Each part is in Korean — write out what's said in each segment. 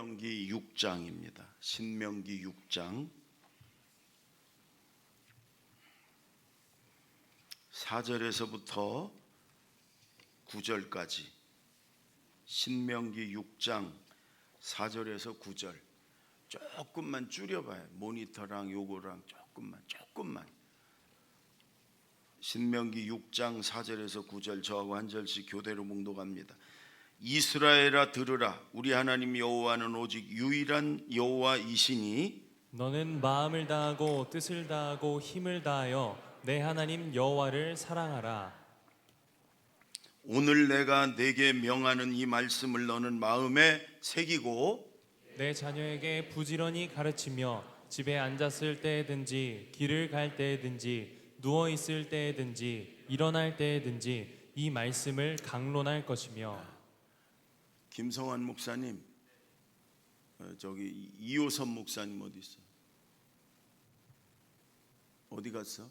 신명기 6장입니다. 신명기 6장 4절에서부터 9절까지 신명기 6장 4절에서 9절 조금만 줄여봐요. 모니터랑 요거랑 조금만 신명기 6장 4절에서 9절 저하고 한 절씩 교대로 묵독합니다. 이스라엘아 들으라. 우리 하나님 여호와는 오직 유일한 여호와이시니 너는 마음을 다하고 뜻을 다하고 힘을 다하여 내 하나님 여호와를 사랑하라. 오늘 내가 네게 명하는 이 말씀을 너는 마음에 새기고 내 자녀에게 부지런히 가르치며 집에 앉았을 때든지 길을 갈 때든지 누워 있을 때든지 일어날 때든지 이 말씀을 강론할 것이며. 김성환 목사님, 저기 이호선 목사님 어디 있어? 어디 갔어?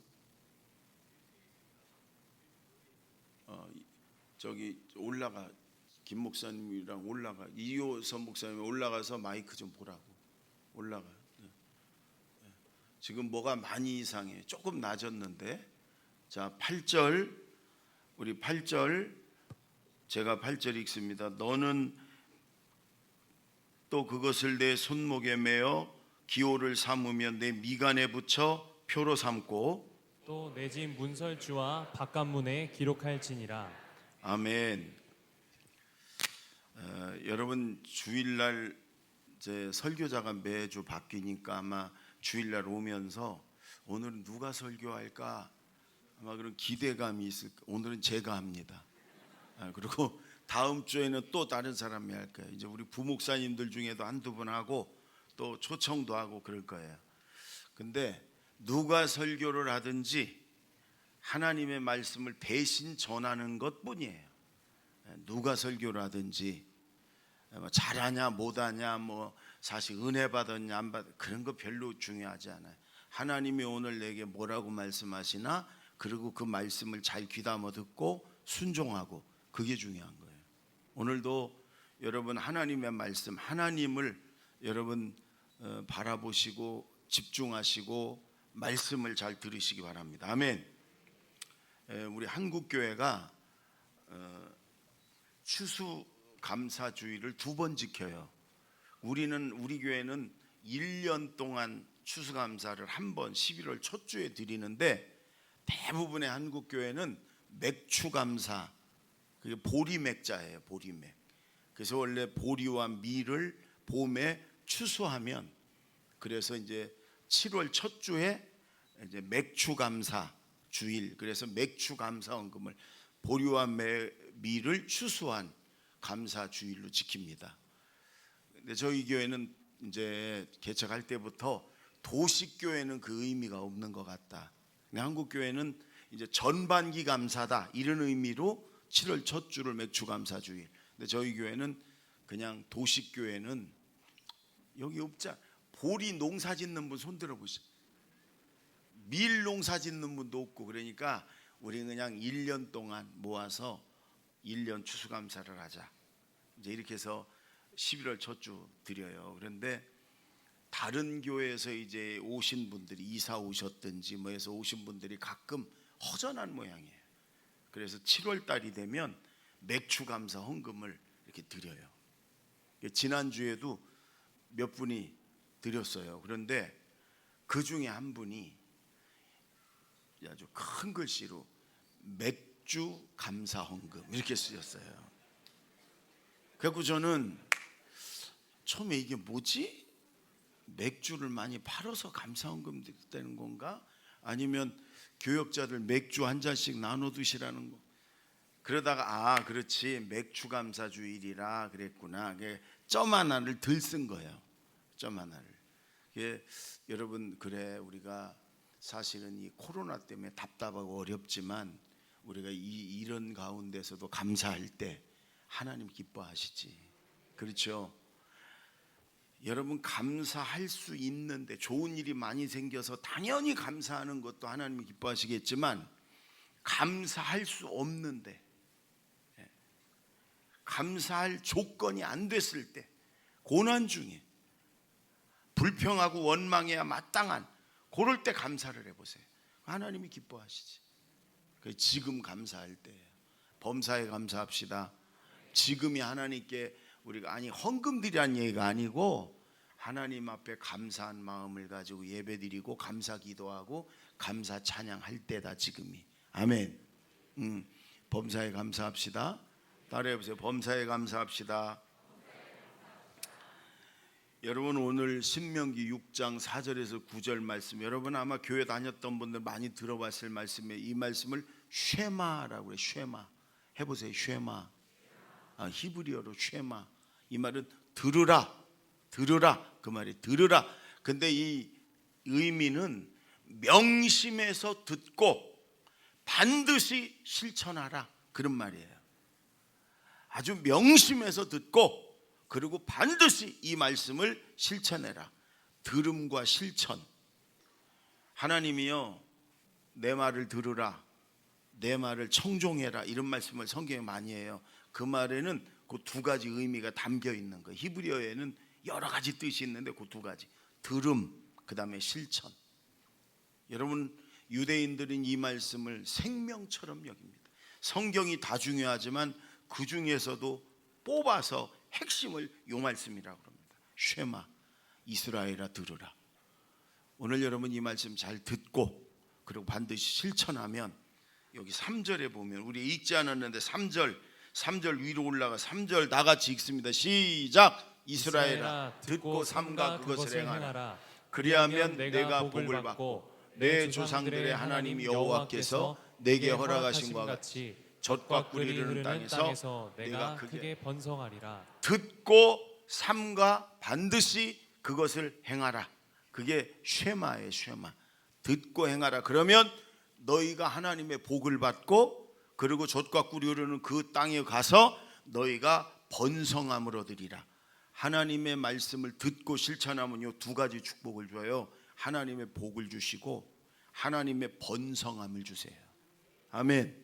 저기 올라가. 김 목사님이랑 올라가. 이호선 목사님 올라가서 마이크 좀 보라고. 올라가. 지금 뭐가 많이 이상해. 조금 낮았는데. 자, 8절. 우리 8절. 제가 8절 읽습니다. 너는 또 그것을 내 손목에 매어 기호를 삼으며 내 미간에 붙여 표로 삼고 또 내 집 문설주와 바깥문에 기록할지니라. 아멘. 여러분 주일날 이제 설교자가 매주 바뀌니까 아마 주일날 오면서 오늘은 누가 설교할까 아마 그런 기대감이 있을 거예요. 오늘은 제가 합니다. 그리고 다음 주에는 또 다른 사람이 할 거예요. 이제 우리 부목사님들 중에도 한두 분 하고 또 초청도 하고 그럴 거예요. 근데 누가 설교를 하든지 하나님의 말씀을 대신 전하는 것뿐이에요. 누가 설교를 하든지 잘하냐 못하냐 뭐 사실 은혜 받았냐 안 받았냐 그런 거 별로 중요하지 않아요. 하나님이 오늘 내게 뭐라고 말씀하시나 그리고 그 말씀을 잘 귀담아 듣고 순종하고 그게 중요한 거예요. 오늘도 여러분 하나님의 말씀 하나님을 여러분 바라보시고 집중하시고 말씀을 잘 들으시기 바랍니다. 아멘. 우리 한국교회가 추수감사주의를 2번 지켜요. 우리 교회는 1년 동안 추수감사를 한 번 11월 첫 주에 드리는데 대부분의 한국교회는 맥추감사, 그게 보리맥자예요. 보리맥. 그래서 원래 보리와 밀을 봄에 추수하면 그래서 이제 7월 첫 주에 이제 맥추감사 주일, 그래서 맥추감사헌금을 보리와 밀을 추수한 감사 주일로 지킵니다. 근데 저희 교회는 이제 개척할 때부터 도식교회는 그 의미가 없는 것 같다. 근데 한국교회는 이제 전반기 감사다 이런 의미로 7월 첫 주를 맥추감사 주일. 근데 저희 교회는 그냥 도식교회는 여기 없자. 보리 농사 짓는 분 손 들어 보시죠. 밀 농사 짓는 분도 없고 그러니까 우리 그냥 1년 동안 모아서 1년 추수감사를 하자. 이제 이렇게 해서 11월 첫 주 드려요. 그런데 다른 교회에서 이제 오신 분들이 이사 오셨든지 뭐 해서 오신 분들이 가끔 허전한 모양이에요. 그래서 7월 달이 되면 맥추감사 헌금을 이렇게 드려요. 지난주에도 몇 분이 드렸어요. 그런데 그 중에 한 분이 아주 큰 글씨로 맥주 감사 헌금 이렇게 쓰셨어요. 그래서 저는 처음에 이게 뭐지? 맥주를 많이 팔아서 감사 헌금 드리는 건가? 아니면 교역자들 맥주 한 잔씩 나눠 드시라는 거. 그러다가 그렇지 맥주 감사 주일이라 그랬구나. 점 하나를 덜 쓴 거예요. 점 하나를. 여러분 그래 우리가 사실은 이 코로나 때문에 답답하고 어렵지만 우리가 이런 가운데서도 감사할 때 하나님 기뻐하시지. 그렇죠? 여러분 감사할 수 있는데 좋은 일이 많이 생겨서 당연히 감사하는 것도 하나님이 기뻐하시겠지만 감사할 수 없는데 감사할 조건이 안 됐을 때 고난 중에 불평하고 원망해야 마땅한 그럴 때 감사를 해보세요. 하나님이 기뻐하시지. 지금 감사할 때예요. 범사에 감사합시다. 지금이 하나님께 우리가 헌금 드리라는 얘기가 아니고 하나님 앞에 감사한 마음을 가지고 예배드리고 감사 기도하고 감사 찬양할 때다 지금이. 아멘. 범사에 감사합시다. 따라해보세요. 범사에 감사합시다. 여러분 오늘 신명기 6장 4절에서 9절 말씀, 여러분 아마 교회 다녔던 분들 많이 들어봤을 말씀에 이 말씀을 쉐마라고 해요. 쉐마 해보세요. 쉐마. 히브리어로 쉐마. 이 말은 들으라, 들으라 그 말이 들으라. 근데 이 의미는 명심해서 듣고 반드시 실천하라 그런 말이에요. 아주 명심해서 듣고 그리고 반드시 이 말씀을 실천해라. 들음과 실천. 하나님이요 내 말을 들으라, 내 말을 청종해라 이런 말씀을 성경에 많이 해요. 그 말에는 그 두 가지 의미가 담겨 있는 거예요. 히브리어에는 여러 가지 뜻이 있는데 그 두 가지, 들음 그 다음에 실천. 여러분 유대인들은 이 말씀을 생명처럼 여깁니다. 성경이 다 중요하지만 그 중에서도 뽑아서 핵심을 요 말씀이라고 합니다. 쉐마, 이스라엘아 들으라. 오늘 여러분 이 말씀 잘 듣고 그리고 반드시 실천하면 여기 3절에 보면 우리 읽지 않았는데 3절 위로 올라가 3절 다 같이 읽습니다. 시작. 이스라엘아 듣고 삼가 그것을 행하라. 그리하면 내가 복을 받고 내 조상들의 하나님 여호와께서 내게 허락하신 것 같이 젖과 꿀이 흐르는 땅에서 내가 크게 번성하리라. 듣고 삼가 반드시 그것을 행하라. 그게 쉐마예요. 쉐마. 듣고 행하라. 그러면 너희가 하나님의 복을 받고 그리고 젖과 꿀이 흐르는 그 땅에 가서 너희가 번성함을 얻으리라. 하나님의 말씀을 듣고 실천하면 요 두 가지 축복을 줘요. 하나님의 복을 주시고 하나님의 번성함을 주세요. 아멘.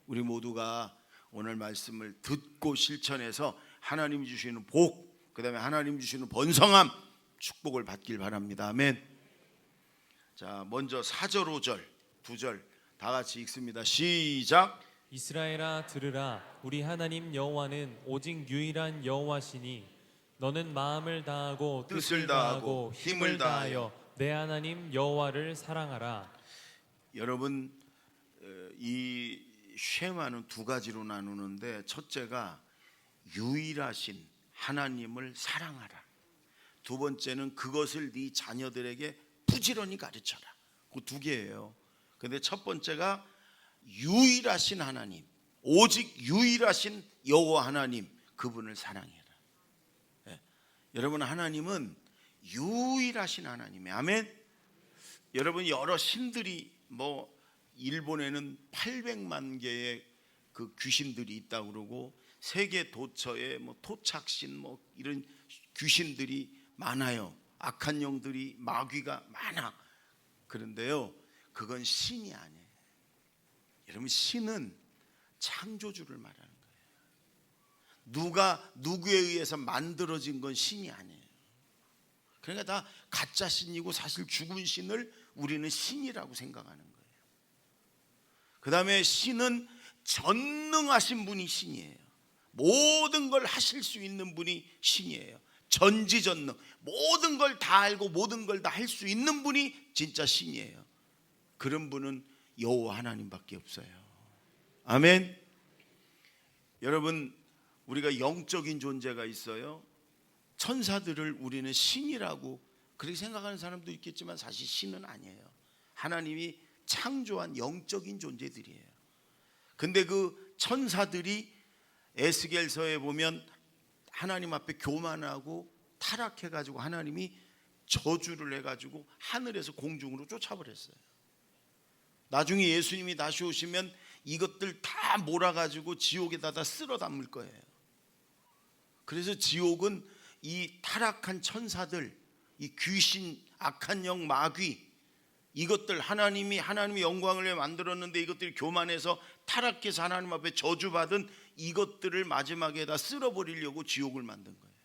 우리 모두가 오늘 말씀을 듣고 실천해서 하나님이 주시는 복, 그 다음에 하나님 주시는 번성함, 축복을 받길 바랍니다. 아멘. 자, 먼저 4절 5절 두 절 다 같이 읽습니다. 시작. 이스라엘아 들으라. 우리 하나님 여호와는 오직 유일한 여호와시니 너는 마음을 다하고 뜻을 다하고 힘을 다하여 내 하나님 여호와를 사랑하라. 여러분 이 쉐마는 두 가지로 나누는데 첫째가 유일하신 하나님을 사랑하라. 두 번째는 그것을 네 자녀들에게 부지런히 가르쳐라. 그 두 개예요. 근데 첫 번째가 유일하신 하나님, 오직 유일하신 여호와 하나님, 그분을 사랑해라. 네. 여러분 하나님은 유일하신 하나님이에요. 아멘. 여러분 여러 신들이 일본에는 800만 개의 그 귀신들이 있다고 그러고 세계 도처에 토착신 이런 귀신들이 많아요. 악한 영들이 마귀가 많아. 그런데요 그건 신이 아니에요. 여러분 신은 창조주를 말하는 거예요. 누구에 의해서 만들어진 건 신이 아니에요. 그러니까 다 가짜 신이고 사실 죽은 신을 우리는 신이라고 생각하는 거예요. 그 다음에 신은 전능하신 분이 신이에요. 모든 걸 하실 수 있는 분이 신이에요. 전지전능, 모든 걸 다 알고 모든 걸 다 할 수 있는 분이 진짜 신이에요. 그런 분은 여호와 하나님밖에 없어요. 아멘. 여러분 우리가 영적인 존재가 있어요. 천사들을 우리는 신이라고 그렇게 생각하는 사람도 있겠지만 사실 신은 아니에요. 하나님이 창조한 영적인 존재들이에요. 근데 그 천사들이 에스겔서에 보면 하나님 앞에 교만하고 타락해가지고 하나님이 저주를 해가지고 하늘에서 공중으로 쫓아버렸어요. 나중에 예수님이 다시 오시면 이것들 다 몰아가지고 지옥에다 다 쓸어 담을 거예요. 그래서 지옥은 이 타락한 천사들, 이 귀신, 악한 영, 마귀, 이것들 하나님의 영광을 위해 만들었는데 이것들이 교만해서 타락해서 하나님 앞에 저주받은 이것들을 마지막에 다 쓸어버리려고 지옥을 만든 거예요.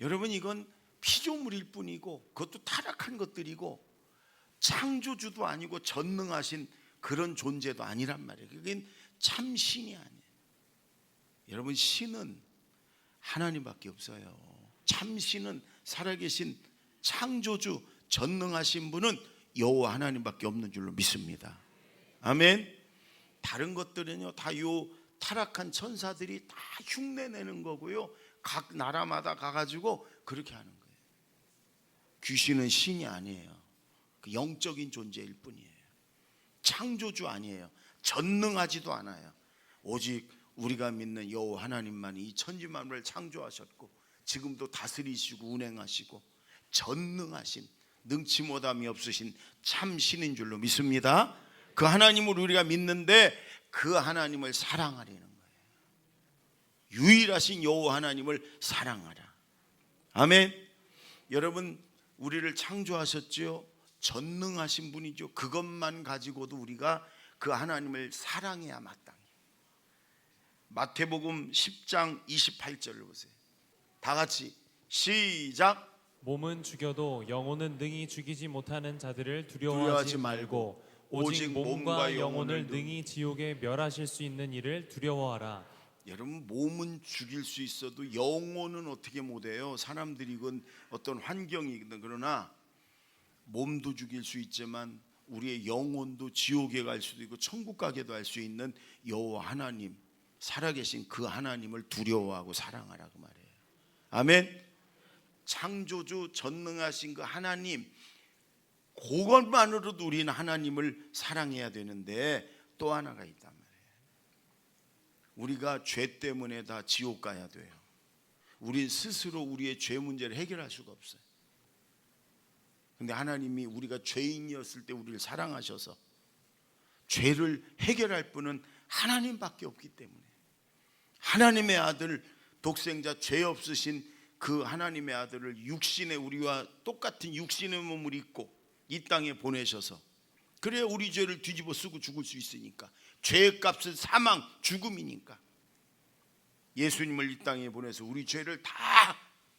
여러분, 이건 피조물일 뿐이고 그것도 타락한 것들이고 창조주도 아니고 전능하신 그런 존재도 아니란 말이에요. 그게 참 신이 아니에요. 여러분, 신은 하나님밖에 없어요. 참 신은 살아계신 창조주 전능하신 분은 여호와 하나님밖에 없는 줄로 믿습니다. 아멘. 다른 것들은요 다 요 타락한 천사들이 다 흉내내는 거고요, 각 나라마다 가가지고 그렇게 하는 거예요. 귀신은 신이 아니에요. 그 영적인 존재일 뿐이에요. 창조주 아니에요. 전능하지도 않아요. 오직 우리가 믿는 여호와 하나님만이 이 천지만물을 창조하셨고 지금도 다스리시고 운행하시고 전능하신 능치 못함이 없으신 참 신인 줄로 믿습니다. 그 하나님을 우리가 믿는데 그 하나님을 사랑하려는 거예요. 유일하신 여호와 하나님을 사랑하라. 아멘. 여러분, 우리를 창조하셨지요. 전능하신 분이죠. 그것만 가지고도 우리가 그 하나님을 사랑해야 마땅해요. 마태복음 10장 28절을 보세요. 다 같이 시작. 몸은 죽여도 영혼은 능히 죽이지 못하는 자들을 두려워하지 두려워하지 말고 말고 오직 몸과 영혼을 능히 지옥에 멸하실 수 있는 이를 두려워하라. 여러분, 몸은 죽일 수 있어도 영혼은 어떻게 못해요? 사람들이 이건 어떤 환경이든, 그러나 몸도 죽일 수 있지만 우리의 영혼도 지옥에 갈 수도 있고 천국 가게도 할 수 있는 여호와 하나님, 살아계신 그 하나님을 두려워하고 사랑하라, 그 말이에요. 아멘. 창조주 전능하신 그 하나님, 그것만으로도 우리는 하나님을 사랑해야 되는데 또 하나가 있단 말이에요. 우리가 죄 때문에 다 지옥 가야 돼요. 우리 스스로 우리의 죄 문제를 해결할 수가 없어요. 근데 하나님이 우리가 죄인이었을 때 우리를 사랑하셔서 죄를 해결할 분은 하나님밖에 없기 때문에 하나님의 아들, 독생자, 죄 없으신 그 하나님의 아들을 육신의, 우리와 똑같은 육신의 몸을 입고 이 땅에 보내셔서, 그래야 우리 죄를 뒤집어 쓰고 죽을 수 있으니까. 죄의 값은 사망, 죽음이니까 예수님을 이 땅에 보내서 우리 죄를 다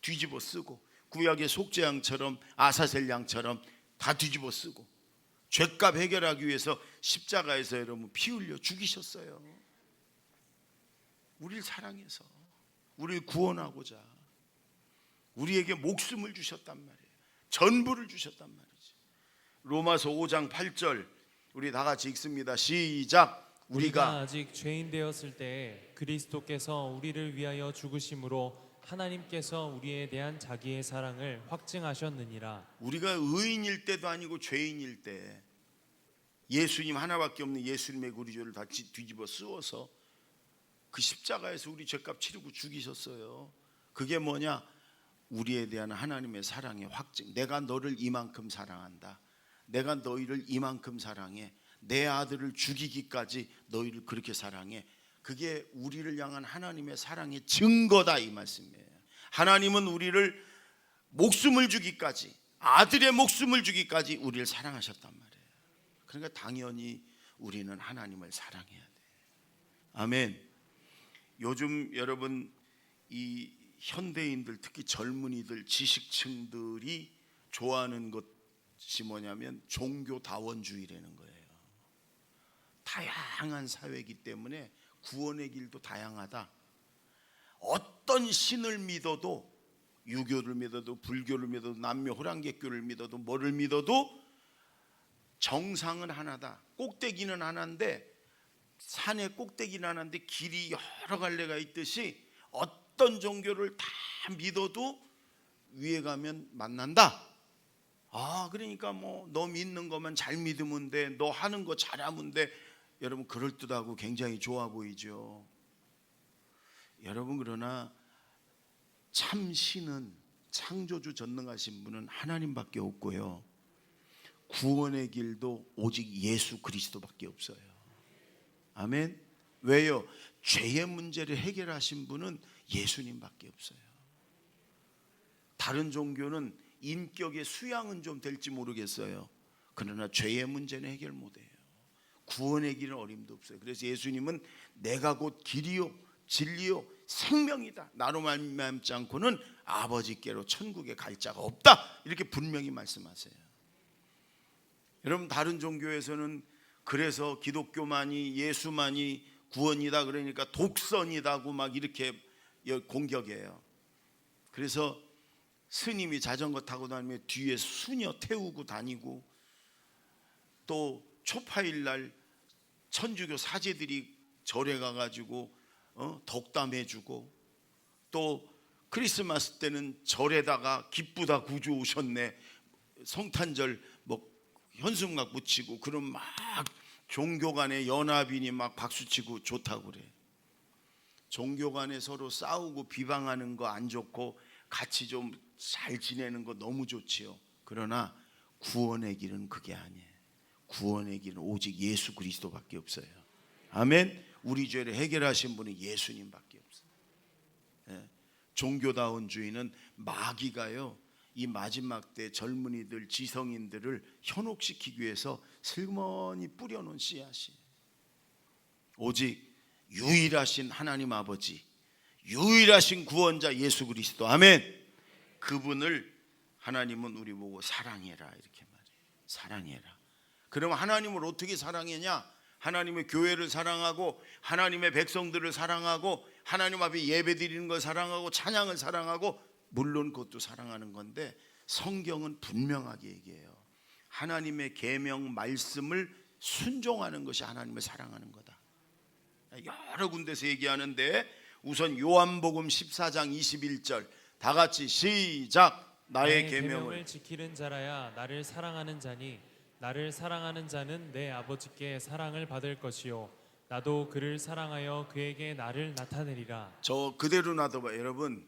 뒤집어 쓰고 구약의 속죄양처럼, 아사셀 양처럼 다 뒤집어 쓰고 죄값 해결하기 위해서 십자가에서 여러분 피 흘려 죽이셨어요. 우리를 사랑해서 우리를 구원하고자 우리에게 목숨을 주셨단 말이에요. 전부를 주셨단 말이지. 로마서 5장 8절 우리 다 같이 읽습니다. 시작. 우리가 아직 죄인 되었을 때 그리스도께서 우리를 위하여 죽으심으로 하나님께서 우리에 대한 자기의 사랑을 확증하셨느니라. 우리가 의인일 때도 아니고 죄인일 때 예수님 하나밖에 없는 예수님의 우리 죄를 다 뒤집어 쓰어서 그 십자가에서 우리 죄값 치르고 죽이셨어요. 그게 뭐냐? 우리에 대한 하나님의 사랑의 확증. 내가 너를 이만큼 사랑한다. 내가 너희를 이만큼 사랑해. 내 아들을 죽이기까지 너희를 그렇게 사랑해. 그게 우리를 향한 하나님의 사랑의 증거다, 이 말씀이에요. 하나님은 우리를 목숨을 주기까지, 아들의 목숨을 주기까지 우리를 사랑하셨단 말이에요. 그러니까 당연히 우리는 하나님을 사랑해야 돼. 아멘. 요즘 여러분 이 현대인들, 특히 젊은이들, 지식층들이 좋아하는 것이 뭐냐면 종교다원주의라는 거예요. 다양한 사회이기 때문에 구원의 길도 다양하다. 어떤 신을 믿어도, 유교를 믿어도 불교를 믿어도 남녀 호랑객교를 믿어도 뭐를 믿어도 정상은 하나다. 꼭대기는 하나인데, 산의 꼭대기는 하나인데 길이 여러 갈래가 있듯이 어떤 종교를 다 믿어도 위에 가면 만난다. 아, 그러니까 뭐 너 믿는 것만 잘 믿으면 돼, 너 하는 거 잘하면 돼. 여러분, 그럴듯하고 굉장히 좋아 보이죠. 여러분, 그러나 참 신은, 창조주 전능하신 분은 하나님밖에 없고요, 구원의 길도 오직 예수 그리스도밖에 없어요. 아멘. 왜요? 죄의 문제를 해결하신 분은 예수님밖에 없어요. 다른 종교는 인격의 수양은 좀 될지 모르겠어요. 그러나 죄의 문제는 해결 못해요. 구원의 길은 어림도 없어요. 그래서 예수님은 내가 곧 길이요 진리요 생명이다. 나로 말미암지 않고는 아버지께로 천국에 갈 자가 없다. 이렇게 분명히 말씀하세요. 여러분, 다른 종교에서는 그래서 기독교만이, 예수만이 구원이다 그러니까 독선이다고 막 이렇게 공격해요. 그래서 스님이 자전거 타고 다니면 뒤에 수녀 태우고 다니고, 또 초파일 날 천주교 사제들이 절에 가가지고 덕담해주고, 또 크리스마스 때는 절에다가 기쁘다 구주 오셨네, 성탄절 뭐 현수막 붙이고, 그럼 막 종교 간의 연합이니 막 박수치고 좋다고 그래. 종교 간에 서로 싸우고 비방하는 거 안 좋고 같이 좀 잘 지내는 거 너무 좋지요. 그러나 구원의 길은 그게 아니에요. 구원의 길은 오직 예수 그리스도밖에 없어요. 아멘. 우리 죄를 해결하신 분은 예수님밖에 없어요. 예. 종교다운 주의는 마귀가요, 이 마지막 때 젊은이들, 지성인들을 현혹시키기 위해서 슬그머니 뿌려놓은 씨앗이에요. 오직 유일하신 하나님 아버지, 유일하신 구원자 예수 그리스도, 아멘. 그분을 하나님은 우리 보고 사랑해라 이렇게 말해요. 사랑해라. 그러면 하나님을 어떻게 사랑하냐? 하나님의 교회를 사랑하고, 하나님의 백성들을 사랑하고, 하나님 앞에 예배 드리는 걸 사랑하고, 찬양을 사랑하고, 물론 그것도 사랑하는 건데, 성경은 분명하게 얘기해요. 하나님의 계명 말씀을 순종하는 것이 하나님을 사랑하는 거다. 여러 군데서 얘기하는데, 우선 요한복음 14장 21절 다 같이 시작. 나의 계명을 지키는 자라야 나를 사랑하는 자니, 나를 사랑하는 자는 내 아버지께 사랑을 받을 것이요 나도 그를 사랑하여 그에게 나를 나타내리라. 저 그대로 놔둬봐. 여러분,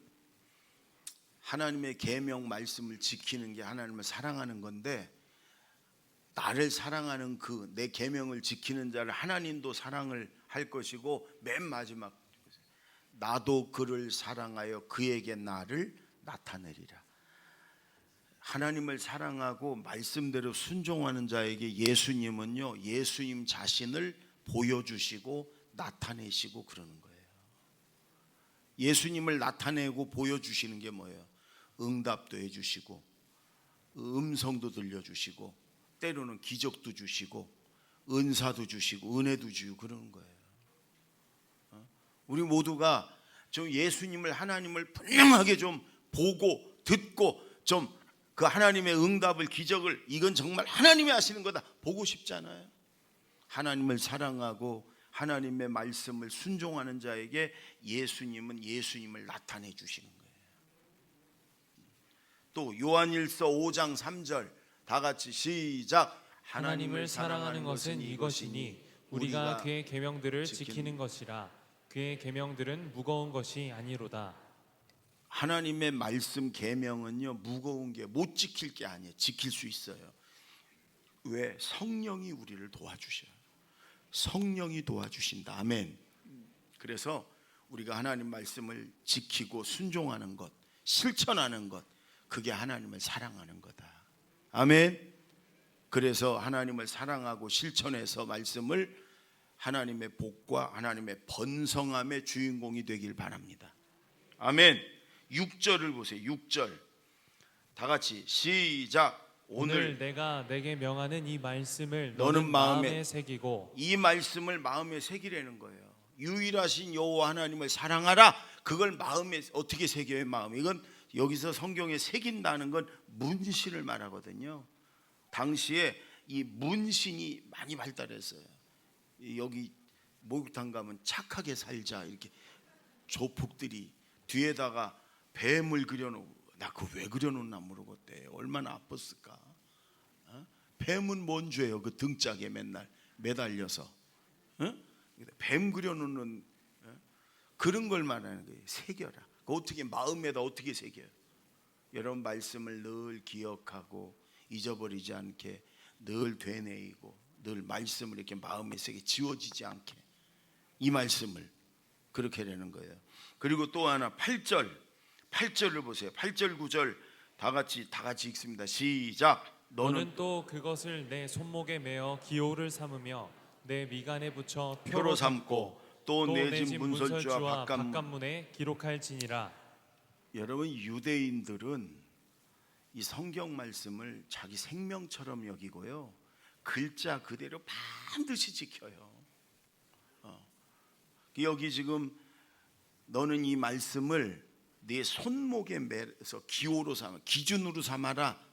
하나님의 계명 말씀을 지키는 게 하나님을 사랑하는 건데, 나를 사랑하는 그 내 계명을 지키는 자를 하나님도 사랑을 할 것이고, 맨 마지막 나도 그를 사랑하여 그에게 나를 나타내리라. 하나님을 사랑하고 말씀대로 순종하는 자에게 예수님은요, 예수님 자신을 보여주시고 나타내시고 그러는 거예요. 예수님을 나타내고 보여주시는 게 뭐예요? 응답도 해주시고, 음성도 들려주시고, 때로는 기적도 주시고, 은사도 주시고, 은혜도 주시고 그러는 거예요. 우리 모두가 좀 예수님을, 하나님을 분명하게 좀 보고 듣고, 좀 그 하나님의 응답을, 기적을, 이건 정말 하나님이 하시는 거다 보고 싶잖아요. 하나님을 사랑하고 하나님의 말씀을 순종하는 자에게 예수님은 예수님을 나타내 주시는 거예요. 또 요한일서 5장 3절 다 같이 시작. 하나님을 사랑하는 것은 이것이니 우리가 그의 계명들을 지키는 것이라. 그의 계명들은 무거운 것이 아니로다. 하나님의 말씀 계명은요, 무거운 게 못 지킬 게 아니에요. 지킬 수 있어요. 왜? 성령이 우리를 도와주셔요. 성령이 도와주신다. 아멘. 그래서 우리가 하나님 말씀을 지키고 순종하는 것, 실천하는 것, 그게 하나님을 사랑하는 거다. 아멘. 그래서 하나님을 사랑하고 실천해서 말씀을, 하나님의 복과 하나님의 번성함의 주인공이 되길 바랍니다. 아멘. 6절을 보세요. 6절 다 같이 시작. 오늘 내가 내게 명하는 이 말씀을 너는 마음에 새기고. 이 말씀을 마음에 새기라는 거예요. 유일하신 여호와 하나님을 사랑하라. 그걸 마음에 어떻게 새겨요? 마음에. 이건 여기서 성경에 새긴다는 건 문신을 말하거든요. 당시에 이 문신이 많이 발달했어요. 여기 목욕탕 가면 착하게 살자 이렇게 조폭들이 뒤에다가 뱀을 그려놓고, 나 그거 왜 그려놓나 모르겠대. 얼마나 아팠을까. 뱀은 뭔 죄예요? 그 등짝에 맨날 매달려서 뱀 그려놓는 그런 걸 말하는 거예요. 새겨라. 그 어떻게 마음에다 어떻게 새겨요? 여러분, 말씀을 늘 기억하고 잊어버리지 않게 늘 되뇌이고, 늘 말씀을 이렇게 마음에 새겨 지워지지 않게 이 말씀을 그렇게 되는 거예요. 그리고 또 하나 8절을 보세요. 8절 9절 다 같이 읽습니다. 시작. 너는 또 그것을 내 손목에 매어 기호를 삼으며 내 미간에 붙여 표로 삼고, 또 또 내 내 집 집 문설주와 바깥문에 기록할지니라. 여러분, 유대인들은 이 성경 말씀을 자기 생명처럼 여기고요, 글자 그대로 반드시 지켜요. 여기 지금 너는 이 말씀을 네 손목에 매서 기호로 삼아, 기준으로 삼아라.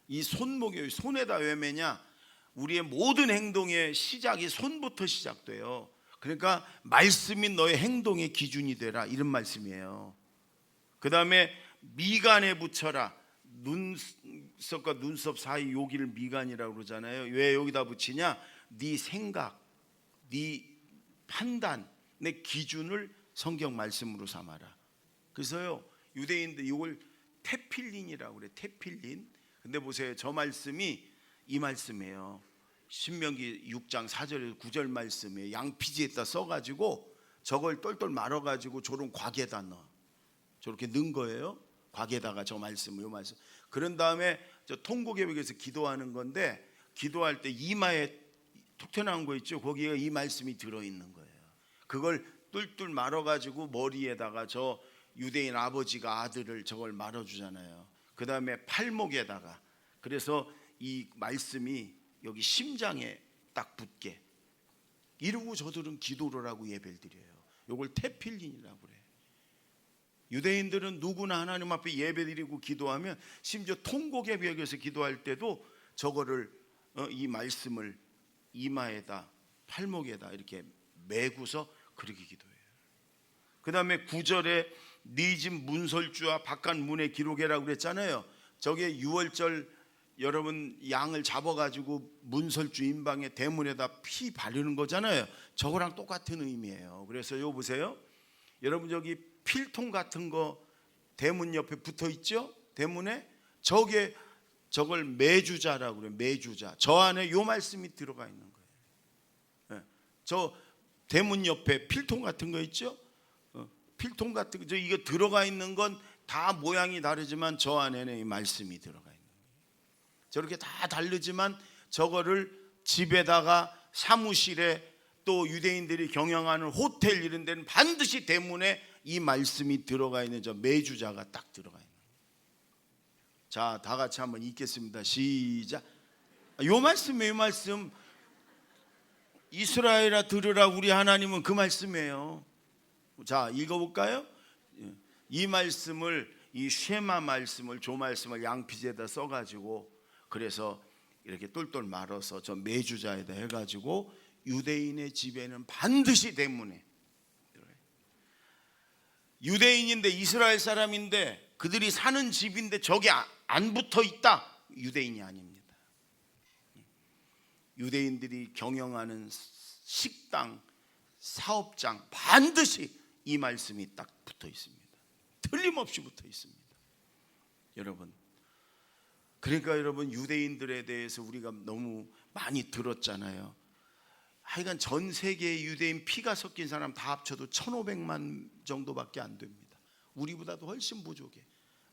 이 손목에, 손에다 왜 매냐? 우리의 모든 행동의 시작이 손부터 시작돼요. 그러니까 말씀이 너의 행동의 기준이 되라, 이런 말씀이에요. 그 다음에 미간에 붙여라. 눈썹과 눈썹 사이 여기를 미간이라고 그러잖아요. 왜 여기다 붙이냐? 네 생각, 네 판단, 내 기준을 성경 말씀으로 삼아라. 그래서요, 유대인들 이걸 테필린이라고 그래. 테필린. 근데 보세요, 저 말씀이 이 말씀이에요. 신명기 6장 4절 9절 말씀이에요. 양피지에다 써가지고 저걸 똘똘 말아가지고 저런 곽에다 넣어. 저렇게 넣은 거예요. 곽에다가 저 말씀을, 요 말씀. 그런 다음에 저 통곡예배에서 기도하는 건데, 기도할 때 이마에 툭 튀어나온 거 있죠. 거기에 이 말씀이 들어있는 거예요. 그걸 뚫뚫 말아가지고 머리에다가, 저 유대인 아버지가 아들을 저걸 말아주잖아요. 그 다음에 팔목에다가, 그래서 이 말씀이 여기 심장에 딱 붙게, 이러고 저들은 기도를 하고 예배를 드려요. 요걸 테필린이라고 그래요. 유대인들은 누구나 하나님 앞에 예배드리고 기도하면, 심지어 통곡예배에서 기도할 때도 저거를 이 말씀을 이마에다 팔목에다 이렇게 매고서 그렇게 기도해요. 그 다음에 9절에 네 집 문설주와 바깥 문의 기록이라고 그랬잖아요. 저게 유월절 여러분 양을 잡아가지고 문설주 임방에 대문에다 피 바르는 거잖아요. 저거랑 똑같은 의미예요. 그래서 요 보세요. 여러분, 저기 필통 같은 거 대문 옆에 붙어 있죠? 대문에 저걸 매주자라고 그래요. 매주자. 저 안에 요 말씀이 들어가 있는 거예요. 저 대문 옆에 필통 같은 거 있죠? 필통 같은 거, 이거 들어가 있는 건 다 모양이 다르지만 저 안에는 이 말씀이 들어가 있는 거예요. 저렇게 다 다르지만 저거를 집에다가, 사무실에, 또 유대인들이 경영하는 호텔 이런 데는 반드시 대문에 이 말씀이 들어가 있는 저 매주자가 딱 들어가 있는 거예요. 자, 다 같이 한번 읽겠습니다. 시작. 요 말씀이에요. 요 말씀. 이스라엘아 들으라, 우리 하나님은 그 말씀이에요. 자, 읽어볼까요? 이 말씀을, 이 쉐마 말씀을, 조 말씀을 양피지에다 써가지고, 그래서 이렇게 똘똘 말아서 저 매주자에다 해가지고 유대인의 집에는 반드시 대문에, 유대인인데 이스라엘 사람인데 그들이 사는 집인데 저게 안 붙어 있다, 유대인이 아닙니다. 유대인들이 경영하는 식당, 사업장 반드시 이 말씀이 딱 붙어 있습니다. 틀림없이 붙어 있습니다. 여러분, 그러니까 여러분, 유대인들에 대해서 우리가 너무 많이 들었잖아요. 하여간 전 세계의 유대인 피가 섞인 사람 다 합쳐도 1,500만 정도밖에 안 됩니다. 우리보다도 훨씬 부족해.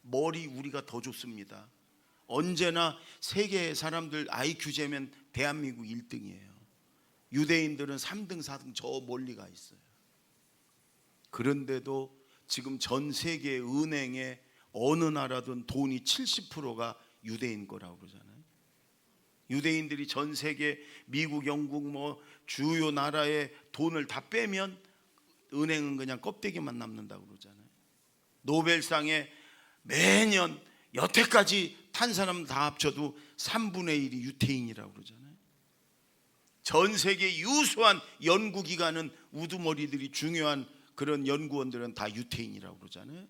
머리 우리가 더 좋습니다. 언제나 세계의 사람들 IQ 재면 대한민국 1등이에요. 유대인들은 3등 4등 저 멀리 가 있어요. 그런데도 지금 전 세계 은행에 어느 나라든 돈이 70%가 유대인 거라고 그러잖아요. 유대인들이 전 세계 미국, 영국 뭐 주요 나라의 돈을 다 빼면 은행은 그냥 껍데기만 남는다고 그러잖아요. 노벨상에 매년 여태까지 탄 사람 다 합쳐도 3분의 1이 유태인이라고 그러잖아요. 전 세계 유수한 연구기관은 우두머리들이, 중요한 그런 연구원들은 다 유태인이라고 그러잖아요.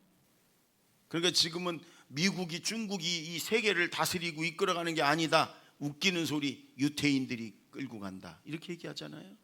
그러니까 지금은 미국이, 중국이 이 세계를 다스리고 이끌어가는 게 아니다. 웃기는 소리, 유태인들이 끌고 간다, 이렇게 얘기하잖아요.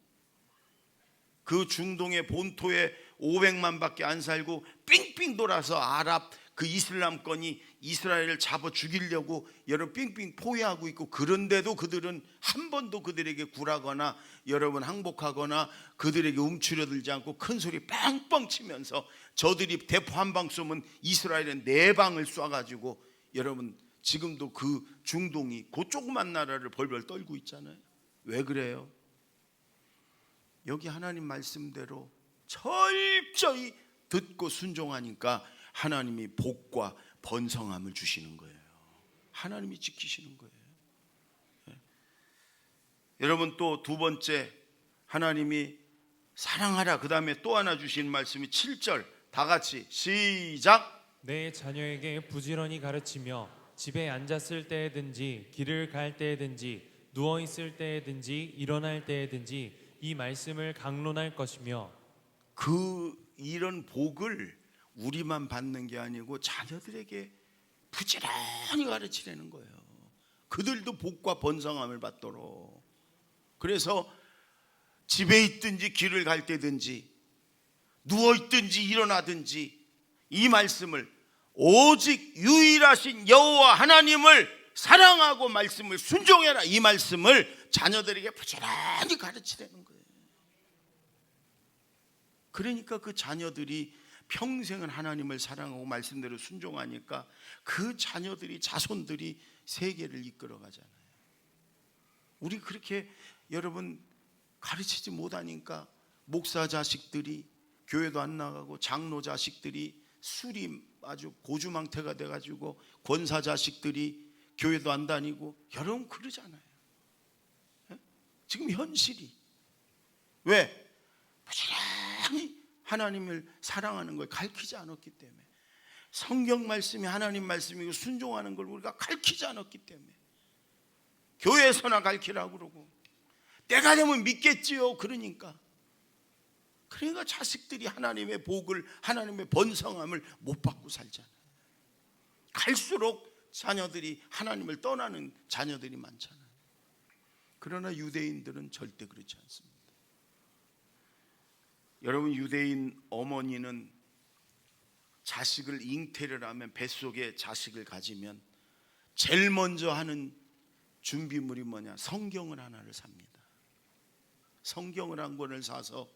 그 중동의 본토에 500만밖에 안 살고 삥삥 돌아서 아랍 그 이슬람권이 이스라엘을 잡아 죽이려고 여러분 삥삥 포위하고 있고, 그런데도 그들은 한 번도 그들에게 굴하거나 여러분 항복하거나 그들에게 움츠려들지 않고 큰 소리 빵빵 치면서, 저들이 대포 한 방 쏘면 이스라엘은 4방을 쏴가지고 여러분 지금도 그 중동이 그 조그만 나라를 벌벌 떨고 있잖아요. 왜 그래요? 여기 하나님 말씀대로 철저히 듣고 순종하니까 하나님이 복과 번성함을 주시는 거예요. 하나님이 지키시는 거예요. 여러분, 또 두 번째, 하나님이 사랑하라. 그 다음에 또 하나 주신 말씀이 7절, 다 같이 시작. 내 자녀에게 부지런히 가르치며 집에 앉았을 때든지 길을 갈 때든지 누워 있을 때든지 일어날 때든지 이 말씀을 강론할 것이며. 이런 복을 우리만 받는 게 아니고 자녀들에게 부지런히 가르치려는 거예요. 그들도 복과 번성함을 받도록. 그래서 집에 있든지 길을 갈 때든지 누워 있든지 일어나든지 이 말씀을, 오직 유일하신 여호와 하나님을 사랑하고 말씀을 순종해라, 이 말씀을 자녀들에게 부지런히 가르치려는 거예요. 그러니까 그 자녀들이 평생은 하나님을 사랑하고 말씀대로 순종하니까 그 자녀들이, 자손들이 세계를 이끌어 가잖아요. 우리 그렇게 여러분 가르치지 못하니까 목사 자식들이 교회도 안 나가고 장로 자식들이 술이 아주 고주망태가 돼가지고 권사 자식들이 교회도 안 다니고, 여러분 그러잖아요. 지금 현실이. 왜? 부지런히 하나님을 사랑하는 걸 가르치지 않았기 때문에, 성경 말씀이 하나님 말씀이고 순종하는 걸 우리가 가르치지 않았기 때문에, 교회에서나 가르치라고 그러고 때가 되면 믿겠지요. 그러니까 자식들이 하나님의 복을, 하나님의 번성함을 못 받고 살잖아요. 갈수록 자녀들이 하나님을 떠나는 자녀들이 많잖아요. 그러나 유대인들은 절대 그렇지 않습니다. 여러분, 유대인 어머니는 자식을 잉태를 하면, 뱃속에 자식을 가지면 제일 먼저 하는 준비물이 뭐냐? 성경을 하나를 삽니다. 성경을 한 권을 사서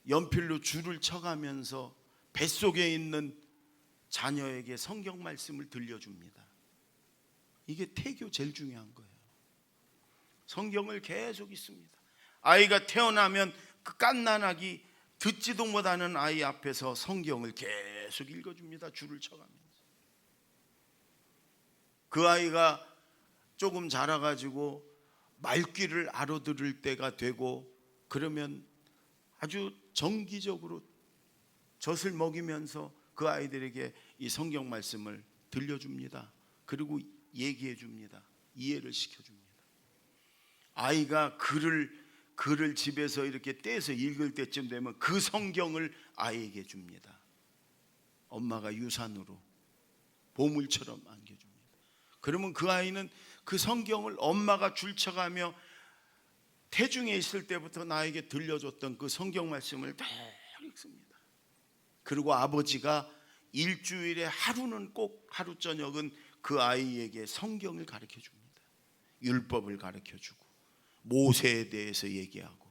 연필로 줄을 쳐가면서 뱃속에 있는 자녀에게 성경 말씀을 들려줍니다. 이게 태교 제일 중요한 거예요. 성경을 계속 읽습니다. 아이가 태어나면 그 갓난아기 듣지도 못하는 아이 앞에서 성경을 계속 읽어줍니다. 줄을 쳐가면서. 그 아이가 조금 자라가지고 말귀를 알아들을 때가 되고 그러면 아주 정기적으로 젖을 먹이면서 그 아이들에게 이 성경 말씀을 들려줍니다. 그리고 얘기해 줍니다. 이해를 시켜줍니다. 아이가 글을 집에서 이렇게 떼서 읽을 때쯤 되면 그 성경을 아이에게 줍니다. 엄마가 유산으로 보물처럼 안겨줍니다. 그러면 그 아이는 그 성경을 엄마가 줄쳐가며 태중에 있을 때부터 나에게 들려줬던 그 성경 말씀을 다 읽습니다. 그리고 아버지가 일주일에 하루는 꼭, 하루 저녁은 그 아이에게 성경을 가르쳐 줍니다. 율법을 가르쳐 주고 모세에 대해서 얘기하고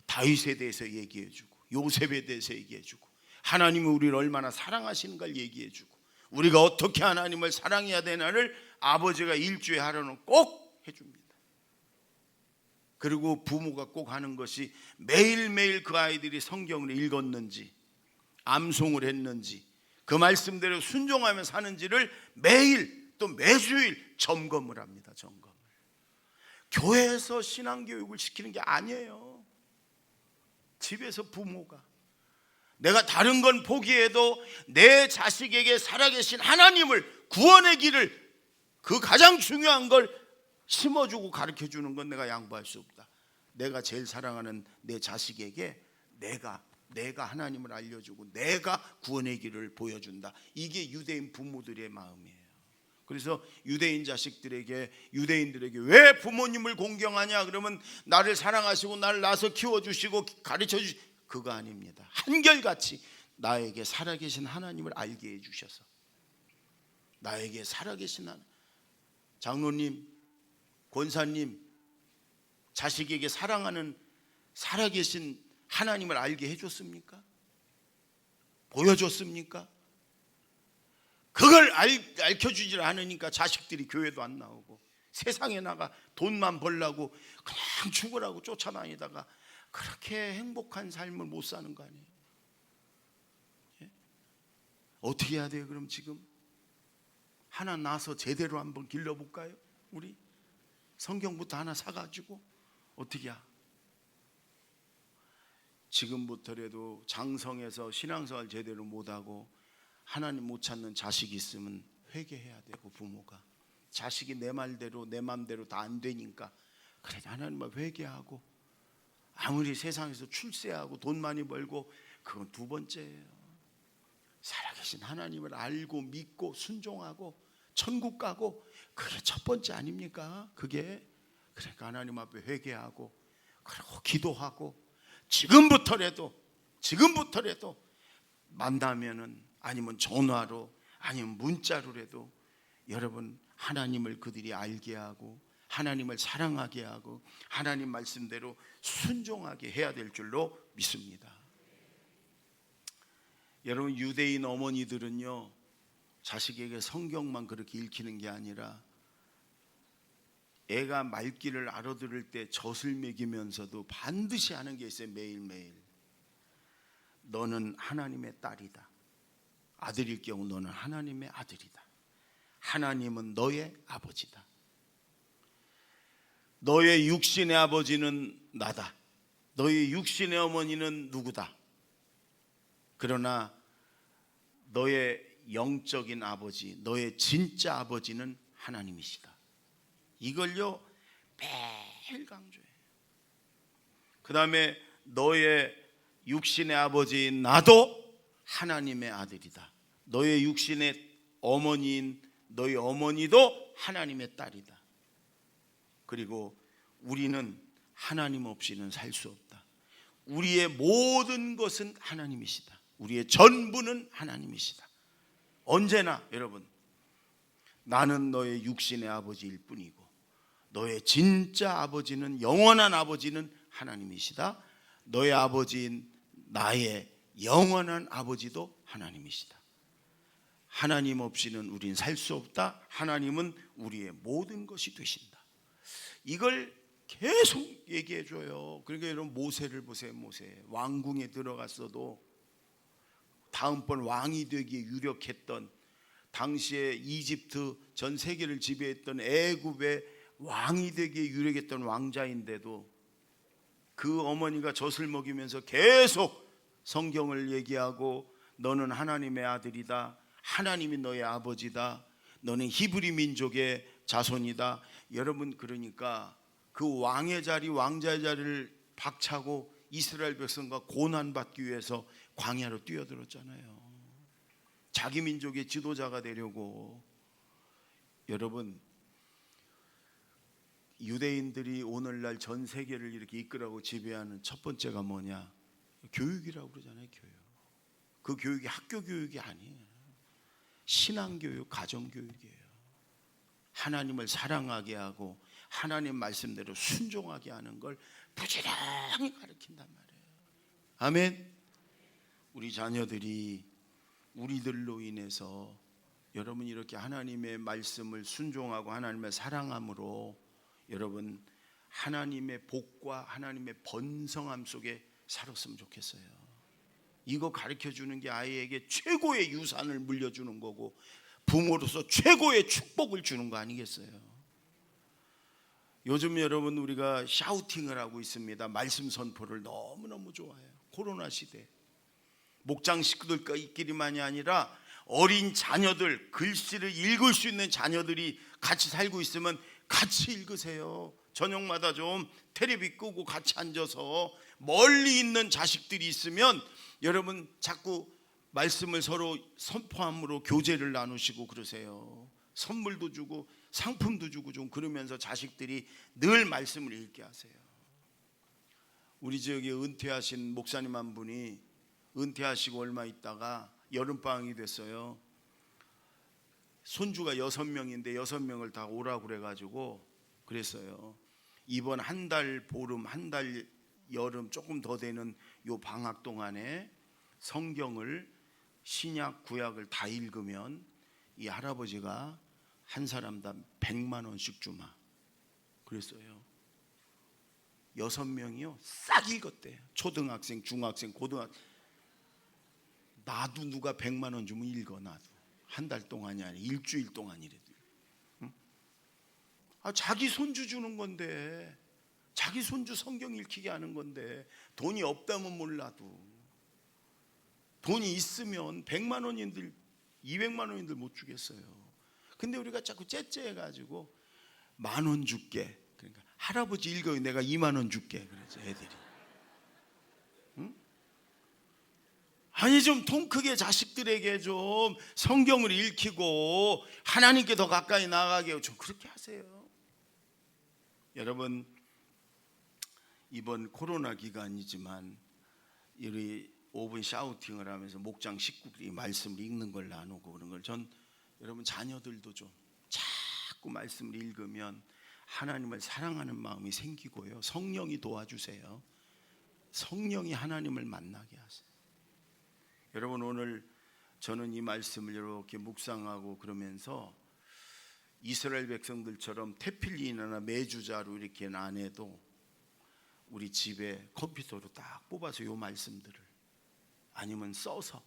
다윗에 대해서 얘기해 주고 요셉에 대해서 얘기해 주고 하나님이 우리를 얼마나 사랑하시는가를 얘기해 주고 우리가 어떻게 하나님을 사랑해야 되나를 아버지가 일주일에 하루는 꼭 해줍니다. 그리고 부모가 꼭 하는 것이 매일매일 그 아이들이 성경을 읽었는지 암송을 했는지 그 말씀대로 순종하며 사는지를 매일 또 매주일 점검을 합니다. 점검을. 교회에서 신앙교육을 시키는 게 아니에요. 집에서 부모가 내가 다른 건 포기해도 내 자식에게 살아계신 하나님을, 구원의 길을, 그 가장 중요한 걸 심어주고 가르쳐주는 건 내가 양보할 수 없다. 내가 제일 사랑하는 내 자식에게 내가 하나님을 알려주고 내가 구원의 길을 보여준다. 이게 유대인 부모들의 마음이에요. 그래서 유대인들에게 왜 부모님을 공경하냐? 그러면 나를 사랑하시고 나를 낳아서 키워주시고 가르쳐주시, 그거 아닙니다. 한결같이 나에게 살아계신 하나님을 알게 해주셔서, 나에게 살아계신 하나님, 장로님, 권사님, 자식에게 사랑하는 살아계신 하나님을 알게 해줬습니까? 보여줬습니까? 그걸 알려주질 않으니까 자식들이 교회도 안 나오고 세상에 나가 돈만 벌라고 그냥 죽으라고 쫓아다니다가 그렇게 행복한 삶을 못 사는 거 아니에요? 예? 어떻게 해야 돼요? 그럼 지금 하나 나서 제대로 한번 길러볼까요? 우리 성경부터 하나 사가지고 어떻게? 지금부터라도 장성해서 신앙생활 제대로 못하고 하나님 못 찾는 자식이 있으면 회개해야 되고, 부모가 자식이 내 말대로 내 맘대로 다 안 되니까 그래 하나님을 회개하고, 아무리 세상에서 출세하고 돈 많이 벌고 그건 두 번째예요. 살아계신 하나님을 알고 믿고 순종하고 천국 가고, 그게 첫 번째 아닙니까? 그게. 그러니까 하나님 앞에 회개하고 그리고 기도하고, 지금부터라도 만나면은, 아니면 전화로 아니면 문자로라도 여러분 하나님을 그들이 알게 하고 하나님을 사랑하게 하고 하나님 말씀대로 순종하게 해야 될 줄로 믿습니다. 여러분, 유대인 어머니들은요, 자식에게 성경만 그렇게 읽히는 게 아니라 애가 말귀를 알아들을 때 젖을 먹이면서도 반드시 하는 게 있어요. 매일매일 너는 하나님의 딸이다. 아들일 경우 너는 하나님의 아들이다. 하나님은 너의 아버지다. 너의 육신의 아버지는 나다. 너의 육신의 어머니는 누구다. 그러나 너의 영적인 아버지, 너의 진짜 아버지는 하나님이시다. 이걸요 매일 강조해요. 그 다음에 너의 육신의 아버지인 나도 하나님의 아들이다. 너의 육신의 어머니인 너희 어머니도 하나님의 딸이다. 그리고 우리는 하나님 없이는 살 수 없다. 우리의 모든 것은 하나님이시다. 우리의 전부는 하나님이시다. 언제나 여러분, 나는 너의 육신의 아버지일 뿐이고 너의 진짜 아버지는, 영원한 아버지는 하나님이시다. 너의 아버지인 나의 영원한 아버지도 하나님이시다. 하나님 없이는 우린 살 수 없다. 하나님은 우리의 모든 것이 되신다. 이걸 계속 얘기해 줘요. 그러니까 여러분, 모세를 보세요. 모세 왕궁에 들어갔어도 다음번 왕이 되기에 유력했던, 당시에 이집트 전 세계를 지배했던 애굽의 왕이 되기에 유력했던 왕자인데도 그 어머니가 젖을 먹이면서 계속 성경을 얘기하고, 너는 하나님의 아들이다. 하나님이 너의 아버지다. 너는 히브리 민족의 자손이다. 여러분, 그러니까 그 왕의 자리, 왕자의 자리를 박차고 이스라엘 백성과 고난받기 위해서 광야로 뛰어들었잖아요. 자기 민족의 지도자가 되려고. 여러분, 유대인들이 오늘날 전 세계를 이렇게 이끌어가고 지배하는 첫 번째가 뭐냐? 교육이라고 그러잖아요. 교육. 그 교육이 학교 교육이 아니에요. 신앙교육, 가정교육이에요. 하나님을 사랑하게 하고 하나님 말씀대로 순종하게 하는 걸 부지런히 가르친단 말이에요. 아멘. 우리 자녀들이 우리들로 인해서 여러분 이렇게 하나님의 말씀을 순종하고 하나님을 사랑함으로 여러분 하나님의 복과 하나님의 번성함 속에 살았으면 좋겠어요. 이거 가르쳐주는 게 아이에게 최고의 유산을 물려주는 거고 부모로서 최고의 축복을 주는 거 아니겠어요? 요즘 여러분 우리가 샤우팅을 하고 있습니다. 말씀 선포를 너무너무 좋아해요. 코로나 시대 목장 식구들끼리만이 아니라 어린 자녀들, 글씨를 읽을 수 있는 자녀들이 같이 살고 있으면 같이 읽으세요. 저녁마다 좀 테레비 끄고 같이 앉아서, 멀리 있는 자식들이 있으면 여러분 자꾸 말씀을 서로 선포함으로 교제를 나누시고 그러세요. 선물도 주고 상품도 주고 좀 그러면서 자식들이 늘 말씀을 읽게 하세요. 우리 지역에 은퇴하신 목사님 한 분이 은퇴하시고 얼마 있다가 여름방학이 됐어요. 손주가 6명인데 6명을 다 오라고 그래가지고 그랬어요. 이번 한 달 보름, 한 달 여름 조금 더 되는 요 방학 동안에 성경을 신약 구약을 다 읽으면 이 할아버지가 한 사람당 100만 원씩 주마 그랬어요. 6명이요 싹 읽었대요. 초등학생, 중학생, 고등학생. 나도 누가 100만 원 주면 읽어. 나도 한 달 동안이 아니라 일주일 동안이래도. 응? 자기 손주 주는 건데, 자기 손주 성경 읽히게 하는 건데, 돈이 없다면 몰라도 돈이 있으면 100만 원인들 200만 원인들 못 주겠어요. 근데 우리가 자꾸 째째해가지고 10,000원 줄게. 그러니까 할아버지 읽어요. 내가 2만 원 줄게. 그러지 애들이. 응? 아니 좀 통 크게 자식들에게 좀 성경을 읽히고 하나님께 더 가까이 나가게 좀 그렇게 하세요. 여러분, 이번 코로나 기간이지만 우리 5분 샤우팅을 하면서 목장 식구들이 말씀을 읽는 걸 나누고 그런 걸 전 여러분 자녀들도 좀 자꾸 말씀을 읽으면 하나님을 사랑하는 마음이 생기고요. 성령이 도와주세요. 성령이 하나님을 만나게 하세요. 여러분, 오늘 저는 이 말씀을 이렇게 묵상하고 그러면서 이스라엘 백성들처럼 테필린이나 메주자로 이렇게 안 해도 우리 집에 컴퓨터로 딱 뽑아서 이 말씀들을, 아니면 써서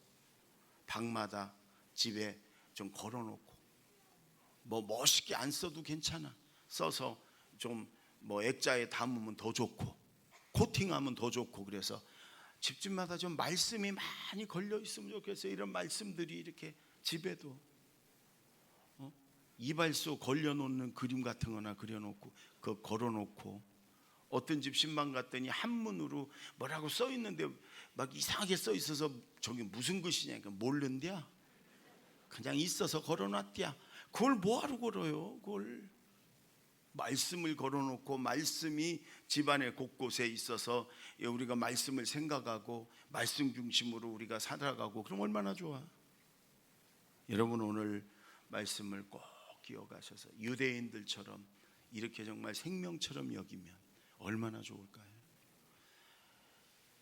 방마다 집에 좀 걸어놓고, 뭐 멋있게 안 써도 괜찮아. 써서 좀 뭐 액자에 담으면 더 좋고 코팅하면 더 좋고, 그래서 집집마다 좀 말씀이 많이 걸려 있으면 좋겠어요. 이런 말씀들이 이렇게 집에도 이발소 걸려놓는 그림 같은 거나 그려놓고 그거 걸어놓고, 어떤 집 신방 갔더니 한문으로 뭐라고 써 있는데 막 이상하게 써 있어서 저게 무슨 글씨냐니까 모른대야. 그냥 있어서 걸어놨대야. 그걸 뭐하러 걸어요? 그걸 말씀을 걸어놓고 말씀이 집안의 곳곳에 있어서 우리가 말씀을 생각하고 말씀 중심으로 우리가 살아가고, 그럼 얼마나 좋아. 여러분, 오늘 말씀을 꼭 기억하셔서 유대인들처럼 이렇게 정말 생명처럼 여기면 얼마나 좋을까요?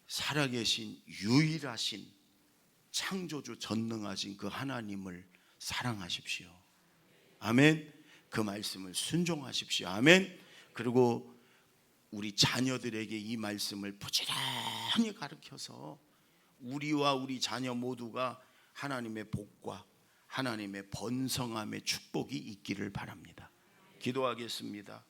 살아계신 유일하신 창조주 전능하신 그 하나님을 사랑하십시오. 아멘. 그 말씀을 순종하십시오. 아멘. 그리고 우리 자녀들에게 이 말씀을 부지런히 가르쳐서 우리와 우리 자녀 모두가 하나님의 복과 하나님의 번성함의 축복이 있기를 바랍니다. 기도하겠습니다.